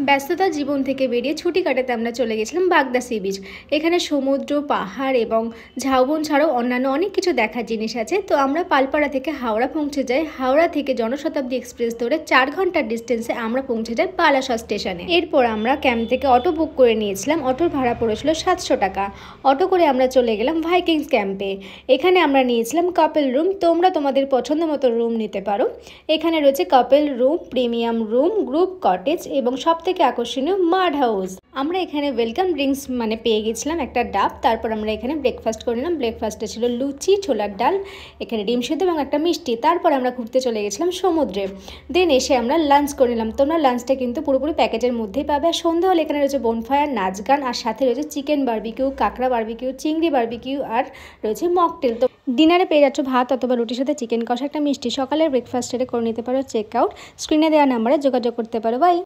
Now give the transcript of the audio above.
ব্যস্ততার জীবন থেকে বেরিয়ে ছুটি কাটাতে আমরা চলে গেছিলাম বাগদা সি বিচ। এখানে সমুদ্র, পাহাড় এবং ঝাউবন ছাড়াও অন্যান্য অনেক কিছু দেখার জিনিস আছে। তো আমরা পালপাড়া থেকে হাওড়া পৌঁছে যাই। হাওড়া থেকে জনশতাব্দী এক্সপ্রেস ধরে 4 ঘন্টার ডিস্টেন্সে আমরা পৌঁছে যাই বালাসর স্টেশনে। এরপর আমরা ক্যাম্প থেকে অটো বুক করে নিয়েছিলাম। অটোর ভাড়া পড়েছিল 700 টাকা। অটো করে আমরা চলে গেলাম ভাইকিংস ক্যাম্পে। এখানে আমরা নিয়েছিলাম কাপল রুম। তোমরা তোমাদের পছন্দ মতো রুম নিতে পারো। এখানে রয়েছে কাপল room, premium room, group cottage এবং সবথেকে আকর্ষণীয় মাড হাউস। আমরা এখানে ওয়েলকাম ড্রিঙ্কস পেয়ে গেছিলাম একটা ডাব। তারপর আমরা এখানে ব্রেকফাস্ট করে নিলাম। ব্রেকফাস্টে ছিল লুচি, ছোলার ডাল, এখানে ডিম সেদ্ধ এবং একটা মিষ্টি। তারপর আমরা ঘুরতে চলে গেছিলাম সমুদ্রে। দেন এসে আমরা লাঞ্চ করে নিলাম। তোমরা লাঞ্চটা কিন্তু পুরোপুরি প্যাকেজের মধ্যেই পাবে। আর সন্ধ্যা হলে এখানে রয়েছে বনফায়ার, নাচ গান, আর সাথে রয়েছে চিকেন বারবিকিউ, কাঁকড়া বারবিকিউ, চিংড়ি বারবিকিউ, আর রয়েছে মকটেল। তো ডিনারে পেয়ে যাচ্ছ ভাত অথবা রুটির সাথে চিকেন কষা, একটা মিষ্টি। সকালের ব্রেকফাস্টে করে নিতে পারো চেক আউট। স্ক্রিনে দেওয়া নাম্বারে যোগাযোগ করতে পারো। বাই।